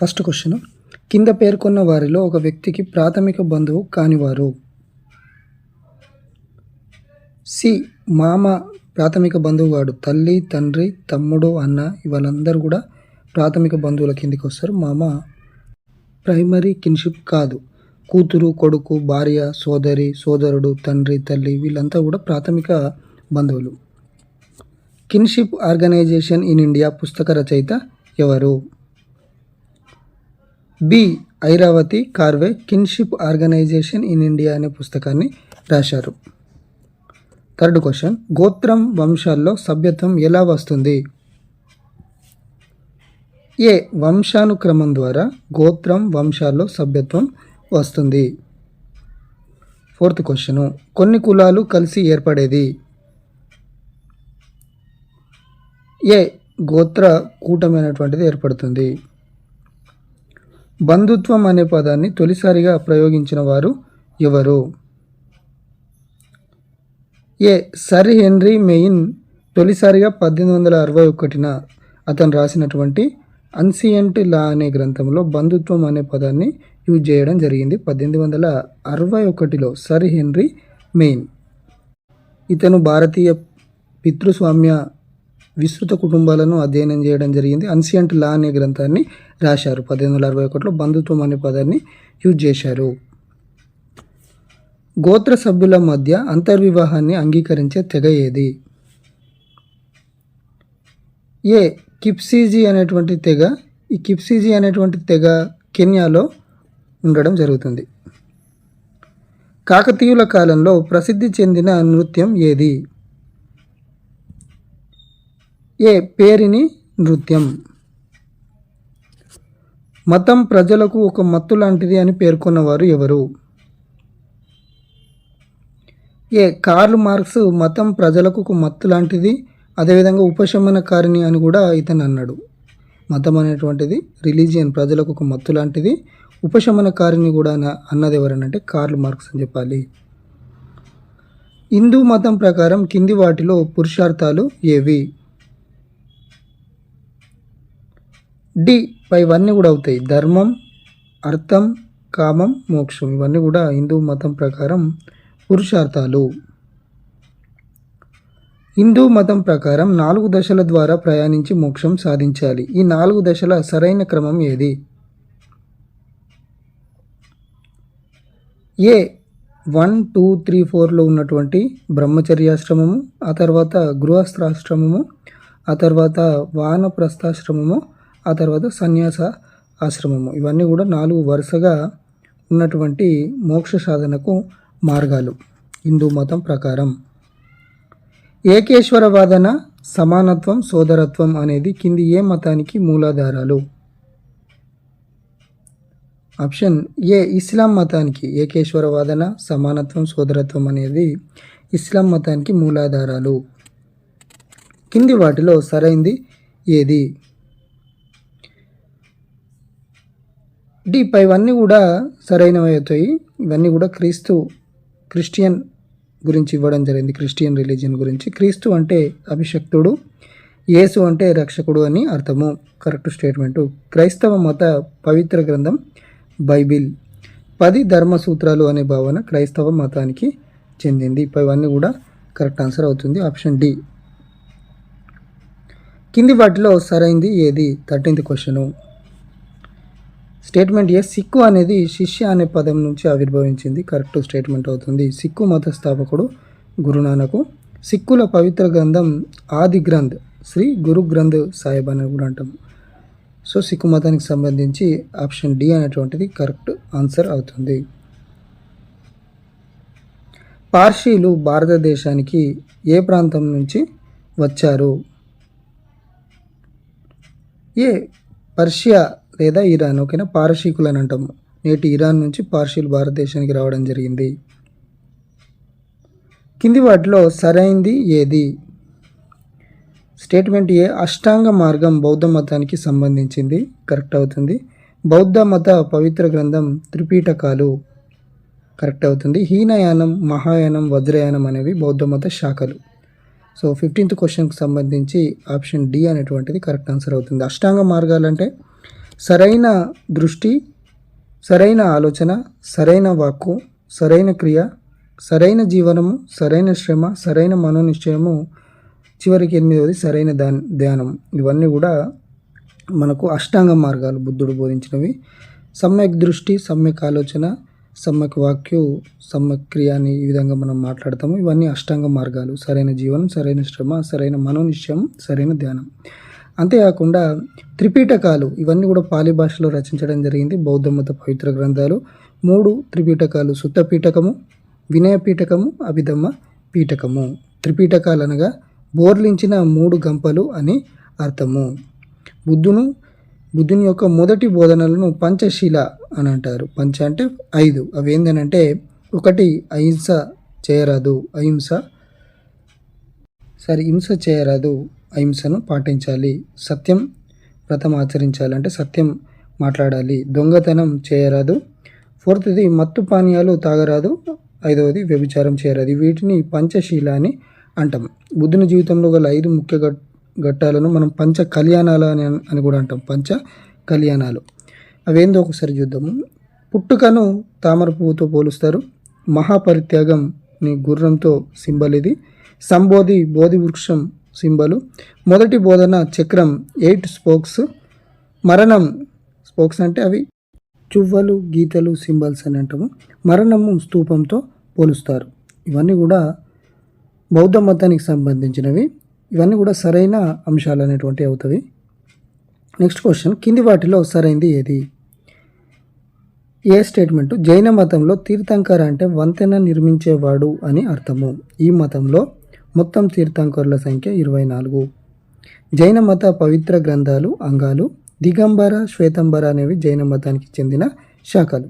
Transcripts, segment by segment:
First question, కింద పేర్కొన్న వారిలో ఒక వ్యక్తికి ప్రాథమిక బంధువు కానివారు. సి, మామ ప్రాథమిక బంధువు వాడు. తల్లి, తండ్రి, తమ్ముడు, అన్న వాళ్ళందరూ కూడా ప్రాథమిక బంధువుల కిందికి వస్తారు. మామ ప్రైమరీ కిన్షిప్ కాదు. కూతురు, కొడుకు, భార్య, సోదరి, సోదరుడు, తండ్రి, తల్లి వీళ్ళంతా కూడా ప్రాథమిక బంధువులు. కిన్షిప్ ఆర్గనైజేషన్ ఇన్ ఇండియా పుస్తక రచయిత ఎవరు? B, Irawati Karve kinship organisation in India అనే పుస్తకాన్ని రాశారు. థర్డ్ క్వశ్చన్, గోత్రం వంశాల్లో సభ్యత్వం ఎలా వస్తుంది? ఏ, వంశానుక్రమం ద్వారా గోత్రం వంశాల్లో సభ్యత్వం వస్తుంది. ఫోర్త్ క్వశ్చను, కొన్ని కులాలు కలిసి ఏర్పడేది. ఏ, గోత్ర కూటమి అనేటువంటిది ఏర్పడుతుంది. బంధుత్వం అనే పదాన్ని తొలిసారిగా ప్రయోగించిన వారు ఎవరు? ఏ, సర్ హెన్రీ మెయిన్ తొలిసారిగా 1861న అతను రాసినటువంటి అన్సియంట్ లా అనే గ్రంథంలో బంధుత్వం అనే పదాన్ని యూజ్ చేయడం జరిగింది. 1861లో సర్ హెన్రీ మెయిన్. ఇతను భారతీయ పితృస్వామ్య విస్తృత కుటుంబాలను అధ్యయనం చేయడం జరిగింది. అన్సియంట్ లా అనే గ్రంథాన్ని రాశారు. 1861లో బంధుత్వం అనే పదాన్ని యూజ్ చేశారు. గోత్ర సభ్యుల మధ్య అంతర్వివాహాన్ని అంగీకరించే తెగ ఏది? ఏ, కిప్సిజీ అనేటువంటి తెగ. ఈ కిప్సిజీ అనేటువంటి తెగ కెన్యాలో ఉండడం జరుగుతుంది. కాకతీయుల కాలంలో ప్రసిద్ధి చెందిన నృత్యం ఏది? ఏ, పేరిని నృత్యం. మతం ప్రజలకు ఒక మత్తు లాంటిది అని పేర్కొన్నవారు ఎవరు? ఏ, కార్ల్ మార్క్స్ మతం ప్రజలకు ఒక మత్తు లాంటిది, అదేవిధంగా ఉపశమనకారిణి అని కూడా ఇతను అన్నాడు. మతం అనేటువంటిది రిలీజియన్ ప్రజలకు ఒక మత్తు లాంటిది, ఉపశమనకారిణి కూడా అన్నది ఎవరనంటే కార్ల్ మార్క్స్ అని చెప్పాలి. హిందూ మతం ప్రకారం కింది వాటిలో పురుషార్థాలు ఏవి? డి, పైవన్నీ కూడా అవుతాయి. ధర్మం, అర్థం, కామం, మోక్షం ఇవన్నీ కూడా హిందూ మతం ప్రకారం పురుషార్థాలు. హిందూ మతం ప్రకారం 4 దశల ద్వారా ప్రయాణించి మోక్షం సాధించాలి. ఈ 4 దశల సరైన క్రమం ఏది? ఏ, 1, 2, 3, 4లో ఉన్నటువంటి బ్రహ్మచర్యాశ్రమము, ఆ తర్వాత గృహస్థాశ్రమము, ఆ తర్వాత వానప్రస్థాశ్రమము, ఆ తర్వాత సన్యాస ఆశ్రమము. ఇవన్నీ కూడా 4 వరుసగా ఉన్నటువంటి మోక్ష సాధనకు మార్గాలు హిందూ మతం ప్రకారం. ఏకేశ్వరవాదన, సమానత్వం, సోదరత్వం అనేది కింది ఏ మతానికి మూలాధారాలు? ఆప్షన్ ఏ, ఇస్లాం మతానికి. ఏకేశ్వరవాదన, సమానత్వం, సోదరత్వం అనేది ఇస్లాం మతానికి మూలాధారాలు. కింది వాటిలో సరైంది ఏది? డి, పైవన్నీ కూడా సరైనవి అవుతాయి. ఇవన్నీ కూడా క్రిస్టియన్ గురించి ఇవ్వడం జరిగింది. క్రిస్టియన్ రిలీజియన్ గురించి. క్రీస్తు అంటే అభిషక్తుడు, యేసు అంటే రక్షకుడు అని అర్థము. Correct statement. క్రైస్తవ మత పవిత్ర గ్రంథం బైబిల్. 10 ధర్మ సూత్రాలు అనే భావన క్రైస్తవ మతానికి చెందింది. పైవన్నీ కూడా కరెక్ట్ ఆన్సర్ అవుతుంది. Option D. కింది వాటిలో సరైంది ఏది? 13th question. స్టేట్మెంట్ ఏ, సిక్కు అనేది శిష్య అనే పదం నుంచి ఆవిర్భవించింది. కరెక్ట్ స్టేట్మెంట్ అవుతుంది. సిక్కు మత స్థాపకుడు గురునానకు. సిక్కుల పవిత్ర గ్రంథం ఆది గ్రంథ్ శ్రీ గురు గ్రంథ్ సాహిబ్ అని కూడా అంటాము. సో సిక్కు మతానికి సంబంధించి ఆప్షన్ డి అనేటువంటిది కరెక్ట్ ఆన్సర్ అవుతుంది. పార్షీలు భారతదేశానికి ఏ ప్రాంతం నుంచి వచ్చారు? ఏ, పర్షియా లేదా ఇరాన్. ఓకేనా, పారసీకులు అని అంటాము. నేటి ఇరాన్ నుంచి పార్షీలు భారతదేశానికి రావడం జరిగింది. కింది వాటిలో సరైంది ఏది? స్టేట్మెంట్ ఏ, అష్టాంగ మార్గం బౌద్ధ మతానికి సంబంధించింది. కరెక్ట్ అవుతుంది. బౌద్ధ మత పవిత్ర గ్రంథం త్రిపీఠకాలు. కరెక్ట్ అవుతుంది. హీనయానం, మహాయానం, వజ్రయానం అనేవి బౌద్ధ మత శాఖలు. సో 15th క్వశ్చన్కి సంబంధించి ఆప్షన్ డి అనేటువంటిది కరెక్ట్ ఆన్సర్ అవుతుంది. అష్టాంగ మార్గాలంటే సరైన దృష్టి, సరైన ఆలోచన, సరైన వాక్కు, సరైన క్రియ, సరైన జీవనము, సరైన శ్రమ, సరైన మనోనిశ్చయము, చివరికి 8వది సరైన ధ్యానం. ఇవన్నీ కూడా మనకు అష్టాంగ మార్గాలు బుద్ధుడు బోధించినవి. సమ్యక్ దృష్టి, సమ్యక్ ఆలోచన, సమ్యక్ వాక్యు, సమ్యక్ క్రియ అని ఈ విధంగా మనం మాట్లాడతాము. ఇవన్నీ అష్టాంగ మార్గాలు. సరైన జీవనం, సరైన శ్రమ, సరైన మనోనిశ్చయం, సరైన ధ్యానం. అంతేకాకుండా త్రిపీఠకాలు ఇవన్నీ కూడా పాలి భాషలో రచించడం జరిగింది. బౌద్ధ మత పవిత్ర గ్రంథాలు 3 త్రిపీఠకాలు: సుత్త పీఠకము, వినయ పీఠకము, అభిధమ్మ పీఠకము. త్రిపీఠకాలు అనగా బోర్లించిన 3 గంపలు అని అర్థము. బుద్ధుని యొక్క మొదటి బోధనలను పంచశీల అని అంటారు. పంచ అంటే 5. అవి ఏంటంటే 1 అహింస చేయరాదు, హింస చేయరాదు, అహింసను పాటించాలి. సత్యం వ్రతం ఆచరించాలి, అంటే సత్యం మాట్లాడాలి. దొంగతనం చేయరాదు. 4ది మత్తు పానీయాలు తాగరాదు. 5వది వ్యభిచారం చేయరాదు. వీటిని పంచశీల అని అంటాం. బుద్ధుని జీవితంలో గల 5 ముఖ్య ఘట్టాలను మనం పంచ కళ్యాణాలు అని కూడా అంటాం. పంచ కళ్యాణాలు అవేందో ఒకసారి చూద్దాము. పుట్టుకను తామర పువ్వుతో పోలుస్తారు. మహాపరిత్యాగం ని గుర్రంతో సింబల్ ఇది. సంబోధి బోధి వృక్షం సింబలు. మొదటి బోధన చక్రం 8 స్పోక్స్. మరణం స్పోక్స్ అంటే అవి చువ్వలు, గీతలు, సింబల్స్ అని అంటాము. మరణము స్తూపంతో పోలుస్తారు. ఇవన్నీ కూడా బౌద్ధ మతానికి సంబంధించినవి. ఇవన్నీ కూడా సరైన అంశాలు అనేటువంటివి అవుతాయి. నెక్స్ట్ క్వశ్చన్, కింది వాటిలో సరైనది ఏది? ఏ స్టేట్మెంటు జైన మతంలో తీర్థంకర అంటే వంతెన నిర్మించేవాడు అని అర్థము. ఈ మతంలో మొత్తం తీర్థంకరుల సంఖ్య 24. జైన మత పవిత్ర గ్రంథాలు అంగాలు దిగంబర, శ్వేతంబర అనేవి జైన మతానికి చెందిన శాఖలు.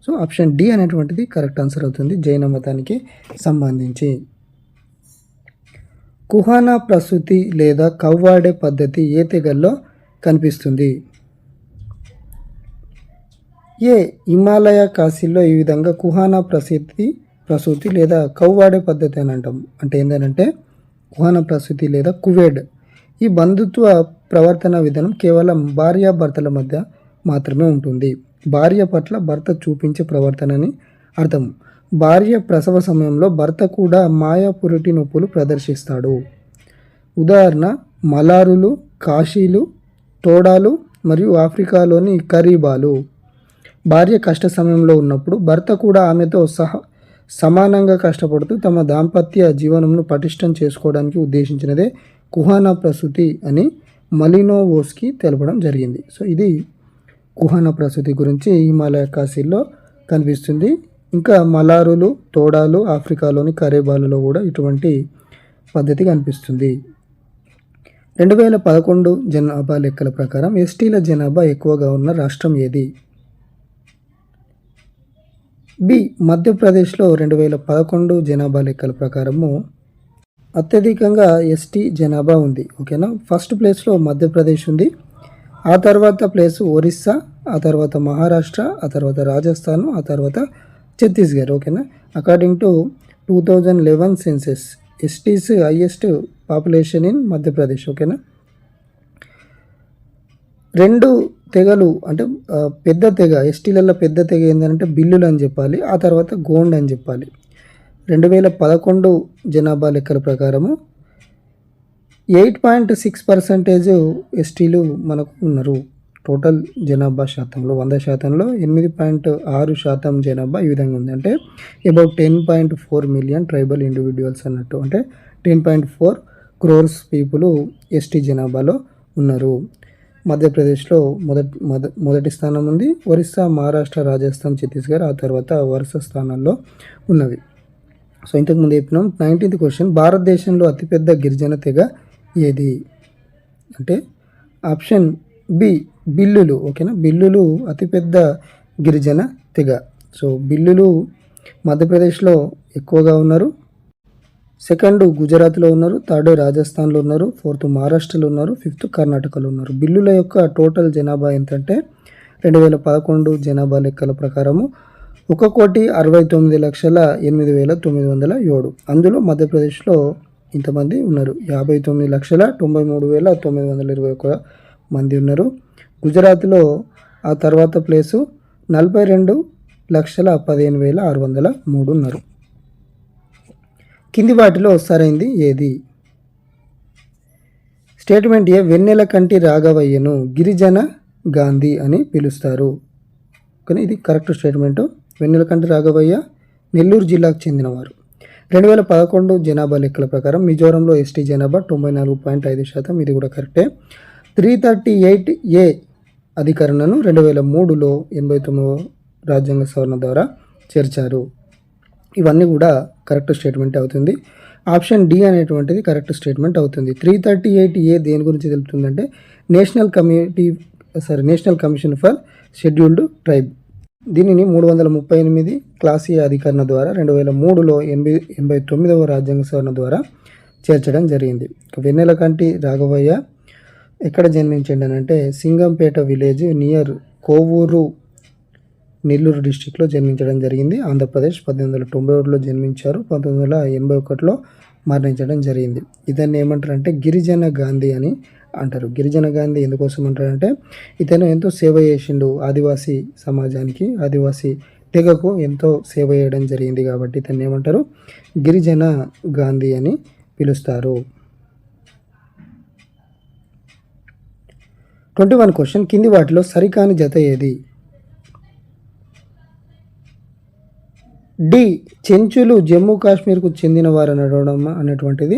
సో ఆప్షన్ డి అనేటువంటిది కరెక్ట్ ఆన్సర్ అవుతుంది జైన మతానికి సంబంధించి. కుహానా ప్రసూతి లేదా కవ్వాడే పద్ధతి ఏ తెగల్లో కనిపిస్తుంది? ఏ హిమాలయ కాశీల్లో ఈ విధంగా కుహానా ప్రసూతి లేదా కవ్వాడే పద్ధతి అని అంటాం. అంటే ఏంటంటే కుహానా ప్రసూతి లేదా కువేడ్ ఈ బంధుత్వ ప్రవర్తన విధానం కేవలం భార్యాభర్తల మధ్య మాత్రమే ఉంటుంది. భార్య పట్ల భర్త చూపించే ప్రవర్తనని అర్థం. భార్య ప్రసవ సమయంలో భర్త కూడా మాయా పురిటి నొప్పులు ప్రదర్శిస్తాడు. ఉదాహరణ మలారులు, కాశీలు, తోడాలు మరియు ఆఫ్రికాలోని కరీబాలు. భార్య కష్ట సమయంలో ఉన్నప్పుడు భర్త కూడా ఆమెతో సమానంగా కష్టపడుతూ తమ దాంపత్య జీవనంను పటిష్టం చేసుకోవడానికి ఉద్దేశించినదే కుహానా ప్రసూతి అని మలినోవోస్కి తెలపడం జరిగింది. సో ఇది కుహానా ప్రసూతి గురించి హిమాలయ కాశీల్లో కనిపిస్తుంది. ఇంకా మలారులు, తోడాలు, ఆఫ్రికాలోని కరేబాలలో కూడా ఇటువంటి పద్ధతి కనిపిస్తుంది. 2011 జనాభా లెక్కల ప్రకారం ఎస్టీల జనాభా ఎక్కువగా ఉన్న రాష్ట్రం ఏది? బి మధ్యప్రదేశ్లో 2011 జనాభా లెక్కల ప్రకారము అత్యధికంగా ఎస్టీ జనాభా ఉంది. ఓకేనా. ఫస్ట్ ప్లేస్లో మధ్యప్రదేశ్ ఉంది. ఆ తర్వాత ప్లేస్ ఒరిస్సా, ఆ తర్వాత మహారాష్ట్ర, ఆ తర్వాత రాజస్థాన్, ఆ తర్వాత ఛత్తీస్గఢ్. ఓకేనా. According to 2011 census STs highest population in Madhya Pradesh. ఓకేనా. 2 తెగలు అంటే పెద్ద తెగ ఎస్టీలలో పెద్ద తెగ ఏంటంటే బిల్లులు అని చెప్పాలి, ఆ తర్వాత గోండ్ అని చెప్పాలి. 2011 జనాభా లెక్కల ప్రకారము 8.6% ఎస్టీలు మనకు ఉన్నారు. టోటల్ జనాభా శాతంలో 100%లో 8.6% జనాభా ఈ విధంగా ఉంది. అంటే అబౌట్ 10.4 మిలియన్ ట్రైబల్ ఇండివిజువల్స్ అన్నట్టు. అంటే 10.4 crores పీపుల్ ఎస్టీ జనాభాలో ఉన్నారు. మధ్యప్రదేశ్లో మొదటి స్థానం ఉంది. ఒరిస్సా, మహారాష్ట్ర, రాజస్థాన్, ఛత్తీస్గఢ్ ఆ తర్వాత వరుస స్థానాల్లో ఉన్నవి. సో ఇంతకుముందు చెప్పినాం. 19th క్వశ్చన్, భారతదేశంలో అతిపెద్ద గిరిజన తెగ ఏది? అంటే ఆప్షన్ బి బిల్లులు. ఓకేనా. బిల్లులు అతిపెద్ద గిరిజన తెగ. సో బిల్లులు మధ్యప్రదేశ్లో ఎక్కువగా ఉన్నారు. 2nd గుజరాత్లో ఉన్నారు. 3rd రాజస్థాన్లో ఉన్నారు. 4th మహారాష్ట్రలో ఉన్నారు. 5th కర్ణాటకలో ఉన్నారు. బిల్లుల యొక్క టోటల్ జనాభా ఎంతంటే 2011 జనాభా లెక్కల ప్రకారము 1,69,08,907. అందులో మధ్యప్రదేశ్లో ఇంతమంది ఉన్నారు. 59,93,921 మంది ఉన్నారు. గుజరాత్లో ఆ తర్వాత ప్లేసు 42,15,603 ఉన్నారు. కింది వాటిలో సరైంది ఏది? స్టేట్మెంట్ ఏ, వెన్నెలకంటి రాఘవయ్యను గిరిజన గాంధీ అని పిలుస్తారు. కానీ ఇది కరెక్ట్ స్టేట్మెంటు. వెన్నెలకంటి రాఘవయ్య నెల్లూరు జిల్లాకు చెందినవారు. 2011 జనాభా లెక్కల ప్రకారం మిజోరంలో ఎస్టీ జనాభా 94.5%. ఇది కూడా కరెక్టే. 338A అధికరణను 2003లో 89వ రాజ్యాంగ సవరణ ద్వారా చేర్చారు. ఇవన్నీ కూడా కరెక్ట్ స్టేట్మెంట్ అవుతుంది. ఆప్షన్ డి అనేటువంటిది కరెక్ట్ స్టేట్మెంట్ అవుతుంది. 338A దేని గురించి తెలుపుతుందంటే national commission for scheduled tribe. దీనిని 338 క్లాస్ ఏ అధికరణ ద్వారా 2003లో 89వ రాజ్యాంగ సవరణ ద్వారా చేర్చడం జరిగింది. వెన్నెలకంటి రాఘవయ్య ఎక్కడ జన్మించిండనంటే సింగంపేట విలేజ్ నియర్ కోవూరు, నెల్లూరు డిస్టిక్లో జన్మించడం జరిగింది. ఆంధ్రప్రదేశ్. 1891లో జన్మించారు. 1981లో మరణించడం జరిగింది. ఇతన్ని ఏమంటారంటే గిరిజన గాంధీ అని అంటారు. గిరిజన గాంధీ ఎందుకోసం అంటారంటే ఇతను ఎంతో సేవ చేసిండు ఆదివాసీ సమాజానికి, ఆదివాసీ తెగకు ఎంతో సేవ చేయడం జరిగింది కాబట్టి ఇతన్ని ఏమంటారు? గిరిజన గాంధీ అని పిలుస్తారు. 21 క్వశ్చన్, కింది వాటిలో సరికాని జత ఏది? డి, చెంచులు జమ్మూ కాశ్మీర్కు చెందినవారు అనడం అనేటువంటిది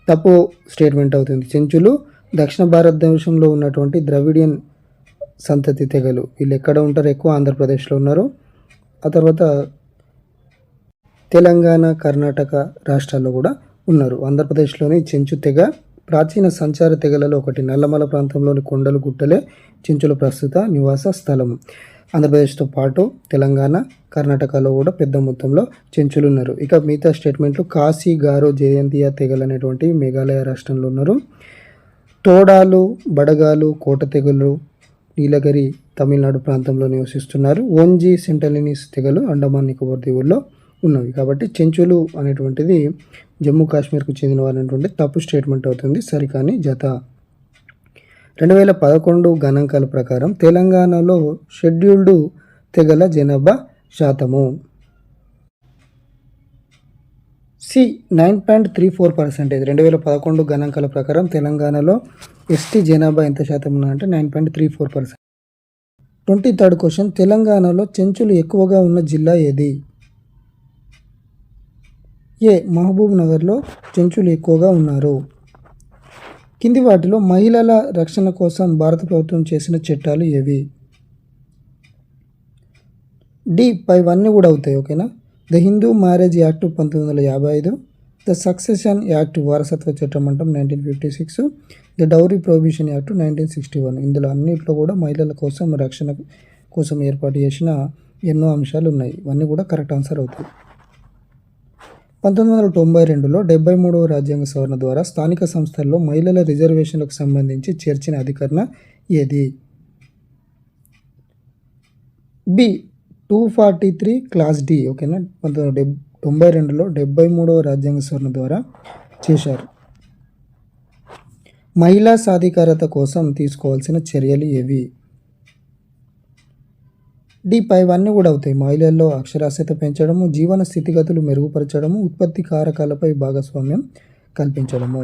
తప్పు స్టేట్మెంట్ అవుతుంది. చెంచులు దక్షిణ భారతదేశంలో ఉన్నటువంటి ద్రవిడియన్ సంతతి తెగలు. వీళ్ళు ఎక్కడ ఉంటారు? ఎక్కువ ఆంధ్రప్రదేశ్లో ఉన్నారు. ఆ తర్వాత తెలంగాణ, కర్ణాటక రాష్ట్రాల్లో కూడా ఉన్నారు. ఆంధ్రప్రదేశ్లోని చెంచు తెగ ప్రాచీన సంచార తెగలలో ఒకటి. నల్లమల ప్రాంతంలోని కొండలు, గుట్టలే చెంచుల ప్రస్తుత నివాస స్థలము. ఆంధ్రప్రదేశ్తో పాటు తెలంగాణ, కర్ణాటకలో కూడా పెద్ద మొత్తంలో చెంచులు ఉన్నారు. ఇక మిగతా స్టేట్మెంట్లు కాశీ, గారో, జయంతియా తెగలు అనేటువంటి మేఘాలయ రాష్ట్రంలో ఉన్నారు. తోడాలు, బడగాలు, కోట తెగలు నీలగిరి తమిళనాడు ప్రాంతంలో నివసిస్తున్నారు. ఓంజీ, సెంటలినీస్ తెగలు అండమాన్ నికోబార్ దీవుల్లో ఉన్నవి. కాబట్టి చెంచులు అనేటువంటిది జమ్మూ కాశ్మీర్కు చెందినవారు అనేటువంటి తప్పు స్టేట్మెంట్ అవుతుంది. సరికాని జత. 2011 గణాంకాల ప్రకారం తెలంగాణలో షెడ్యూల్డ్ తెగల జనాభా శాతము సి 9.34%. 2011 గణాంకాల ప్రకారం తెలంగాణలో ఎస్టీ జనాభా ఎంత శాతం ఉన్నారంటే 9.34%. 23rd క్వశ్చన్, తెలంగాణలో చెంచులు ఎక్కువగా ఉన్న జిల్లా ఏది? ఏ, మహబూబ్ నగర్లో చెంచులు ఎక్కువగా ఉన్నారు. కింది వాటిలో మహిళల రక్షణ కోసం భారత ప్రభుత్వం చేసిన చట్టాలు ఏవి? డి, పైవన్నీ కూడా అవుతాయి. ఓకేనా. The Hindu marriage act 1955, the succession act వారసత్వ చట్టం అంటాం 1956, ద డౌరీ ప్రొహిబిషన్ యాక్ట్ 1961. ఇందులో అన్నింటిలో కూడా మహిళల కోసం రక్షణ కోసం ఏర్పాటు చేసిన ఎన్నో అంశాలు ఉన్నాయి. ఇవన్నీ కూడా కరెక్ట్ ఆన్సర్ అవుతాయి. 1992లో 73వ రాజ్యాంగ సవరణ ద్వారా స్థానిక సంస్థల్లో మహిళల రిజర్వేషన్లకు సంబంధించి చేర్చిన అధికరణ ఏది? B, 243 clause D. ఓకేనా. 1992లో 73వ రాజ్యాంగ సవరణ ద్వారా చేశారు. మహిళా సాధికారత కోసం తీసుకోవాల్సిన చర్యలు ఏవి? డి, పైవన్నీ కూడా అవుతాయి. మహిళల్లో అక్షరాస్యత పెంచడము, జీవన స్థితిగతులు మెరుగుపరచడము, ఉత్పత్తి కారకాలపై భాగస్వామ్యం కల్పించడము.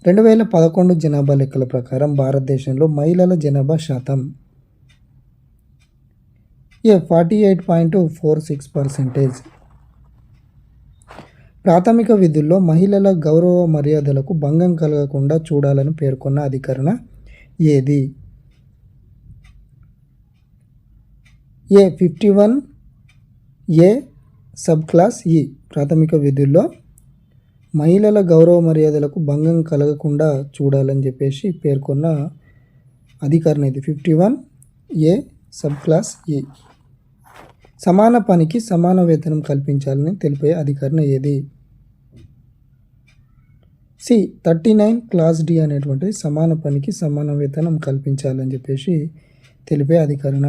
2011 జనాభా లెక్కల ప్రకారం భారతదేశంలో మహిళల జనాభా శాతం ఏ 48.46%. ప్రాథమిక విధుల్లో మహిళల గౌరవ మర్యాదలకు భంగం కలగకుండా చూడాలని పేర్కొన్న అధికరణ ఏది? ఏ 51A సబ్ క్లాస్ ఈ. ప్రాథమిక విధుల్లో మహిళల గౌరవ మర్యాదలకు భంగం కలగకుండా చూడాలని చెప్పేసి పేర్కొన్న అధికరణ ఇది 51A సబ్ క్లాస్ ఈ. సమాన పనికి సమాన వేతనం కల్పించాలని తెలిపే అధికరణ ఏది? సి 39 క్లాస్ డి అనేటువంటిది సమాన పనికి సమాన వేతనం కల్పించాలని చెప్పేసి తెలిపే అధికరణ.